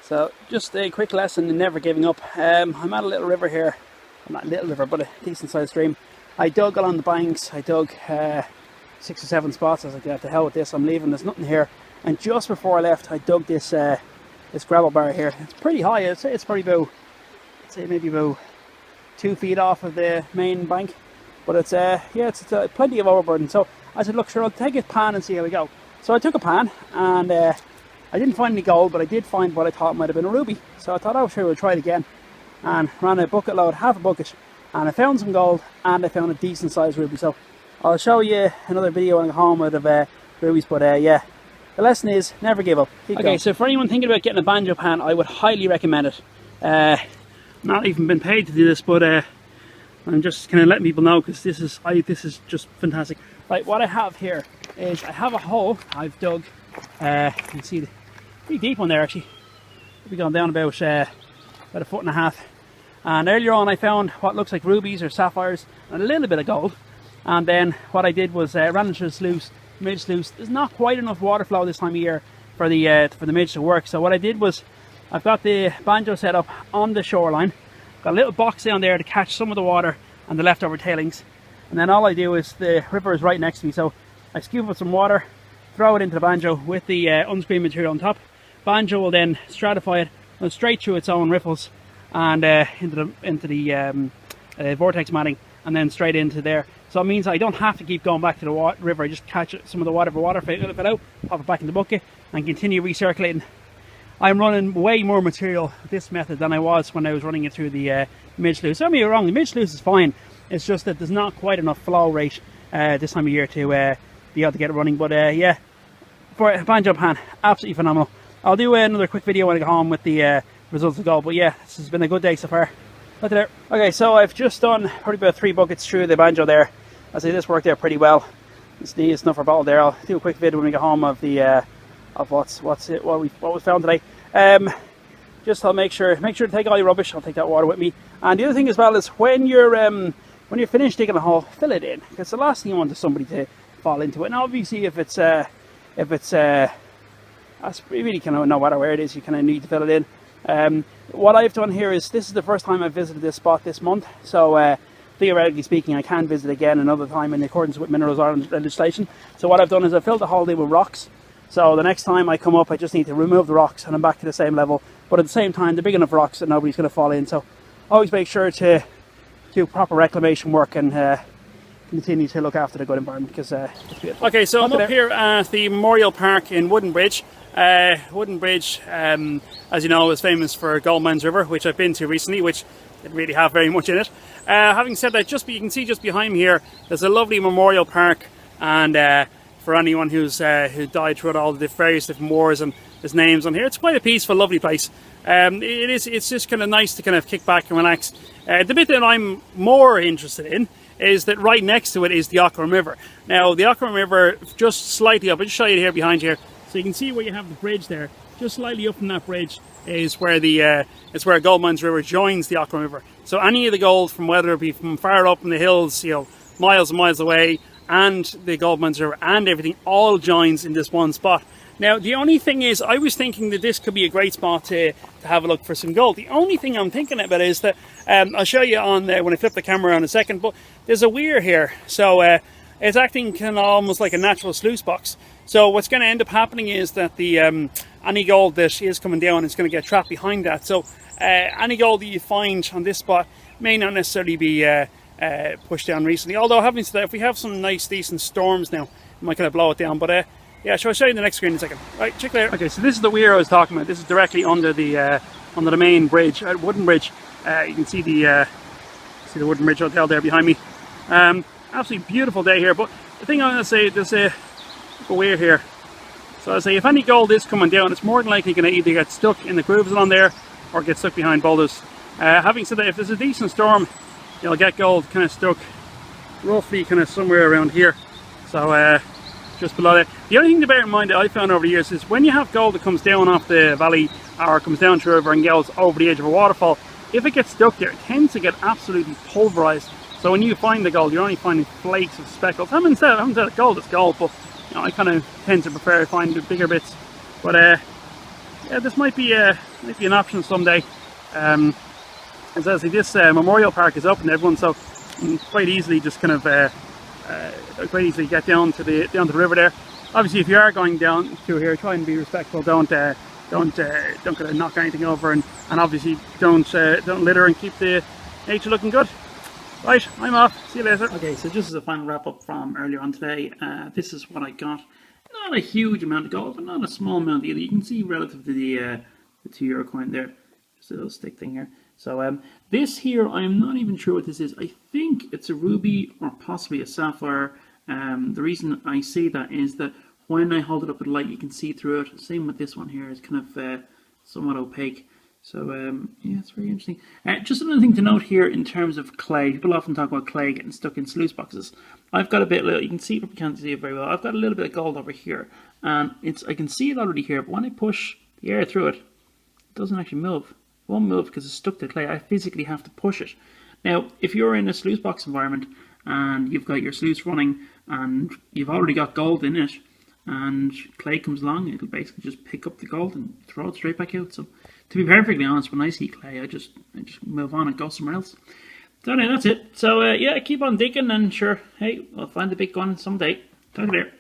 So just a quick lesson in never giving up. I'm at a little river here. Well, not a little river, but a decent sized stream. I dug along the banks. I dug 6 or 7 spots. I was like, yeah, to hell with this, I'm leaving, there's nothing here. And just before I left, I dug this this gravel bar here. It's pretty high. I'd say it's probably about, maybe about 2 feet off of the main bank. But it's yeah, it's plenty of overburden. So I said, look, sure, I'll take a pan and see how we go. So I took a pan, and I didn't find any gold, but I did find what I thought might have been a ruby. So I thought, oh sure, we'll try it again. And ran a bucket load, half a bucket, and I found some gold, and I found a decent sized ruby. So I'll show you another video when I go home out of rubies, but yeah. The lesson is, never give up. Keep going. So for anyone thinking about getting a banjo pan, I would highly recommend it. Not even been paid to do this, but I'm just kind of letting people know, because this is just fantastic. Right, what I have here is I have a hole I've dug. You can see the pretty deep one there actually. We've gone down about a 1.5 feet. And earlier on I found what looks like rubies or sapphires and a little bit of gold. And then what I did was ran into the sluice. Midge sluice. There's not quite enough water flow this time of year for the midge to work. So what I did was, I've got the banjo set up on the shoreline. Got a little box down there to catch some of the water and the leftover tailings. And then all I do is, the river is right next to me, so I scoop up some water, throw it into the banjo with the unscreened material on top. Banjo will then stratify it, run straight through its own riffles and into the vortex matting, and then straight into there. So it means I don't have to keep going back to the river. I just catch some of the water fell out, pop it back in the bucket, and continue recirculating. I'm running way more material with this method than I was when I was running it through the midge sluice. Don't get me wrong, the midge sluice is fine. It's just that there's not quite enough flow rate this time of year to be able to get it running. But yeah, for a banjo pan, absolutely phenomenal. I'll do another quick video when I go home with the results of gold. But yeah, this has been a good day so far. Look at there. Okay, so I've just done probably about 3 buckets through the banjo there. I say this worked there pretty well. It's the snuffer bottle there. I'll do a quick video when we get home of the of what we found today. Just I'll make sure to take all your rubbish. I'll take that water with me. And the other thing as well is, when you're finished digging a hole, fill it in, because the last thing you want is somebody to fall into it. And obviously, if it's you really kind of, no matter where it is, you kind of need to fill it in. What I've done here is, this is the first time I've visited this spot this month, so theoretically speaking, I can visit again another time in accordance with Minerals Ireland legislation. So what I've done is I've filled the hole in with rocks. So the next time I come up, I just need to remove the rocks and I'm back to the same level. But at the same time, they're big enough rocks that nobody's going to fall in. So always make sure to do proper reclamation work and continue to look after the good environment, because it's beautiful. Okay, so I'm up here at the Memorial Park in Woodenbridge. Woodenbridge, as you know, is famous for Goldmines River, which I've been to recently, which didn't really have very much in it. Having said that, you can see just behind me here, there's a lovely memorial park, and for anyone who died throughout all the various different wars, and there's names on here. It's quite a peaceful, lovely place. It's just kind of nice to kind of kick back and relax. The bit that I'm more interested in is that right next to it is the Wicklow River. Now, the Wicklow River, just slightly up, I'll just show you here behind here. So you can see where you have the bridge there. Just slightly up from that bridge is where it's where Goldmines River joins the Wicklow River. So any of the gold, from whether it be from far up in the hills, you know, miles and miles away, and the Goldmines River and everything, all joins in this one spot. Now, the only thing is, I was thinking that this could be a great spot to have a look for some gold. The only thing I'm thinking about is that, I'll show you on when I flip the camera on in a second, but there's a weir here. So it's acting kind of almost like a natural sluice box. So what's going to end up happening is that the any gold that is coming down is going to get trapped behind that. So any gold that you find on this spot may not necessarily be pushed down recently. Although, having said that, if we have some nice decent storms now, it might kind of blow it down. But yeah, so I'll show you the next screen in a second. Right, check there. Okay, so this is the weir I was talking about. This is directly under the main bridge, Woodenbridge. You can see the Woodenbridge Hotel there behind me. Absolutely beautiful day here. But the thing I'm going to say, there's a weir here. So I say, if any gold is coming down, it's more than likely going to either get stuck in the grooves along there or get stuck behind boulders. Having said that, if there's a decent storm, you'll get gold kind of stuck roughly kind of somewhere around here. So just below that. The only thing to bear in mind that I found over the years is, when you have gold that comes down off the valley or comes down through a river and goes over the edge of a waterfall, if it gets stuck there, it tends to get absolutely pulverized. So when you find the gold, you're only finding flakes of speckles. I haven't said gold is gold, but you know, I kind of tend to prefer to find the bigger bits. But yeah, this might be an option someday. As I say, this memorial park is open to everyone, so you can quite easily just kind of quite easily get down to the river there. Obviously, if you are going down through here, try and be respectful. Don't kind of knock anything over, and obviously don't litter, and keep the nature looking good. Right, I'm off. See you later. Okay, so just as a final wrap up from earlier on today, this is what I got. Not a huge amount of gold, but not a small amount either. You can see relative to the €2 coin there, just a little stick thing here. So this here, I'm not even sure what this is. I think it's a ruby or possibly a sapphire. The reason I say that is that when I hold it up at light, you can see through it. Same with this one here, it's kind of somewhat opaque. So yeah, it's very interesting. Just another thing to note here in terms of clay. People often talk about clay getting stuck in sluice boxes. I've got a bit, you can see, probably can't see it very well. I've got a little bit of gold over here, and I can see it already here. But when I push the air through it, it doesn't actually move. It won't move because it's stuck to clay. I physically have to push it. Now, if you're in a sluice box environment and you've got your sluice running and you've already got gold in it, and clay comes along, it'll basically just pick up the gold and throw it straight back out. So, to be perfectly honest, when I see clay, I just move on and go somewhere else. So anyway, that's it. So yeah, keep on digging, and sure, hey, we'll find the big one someday. Talk to you later.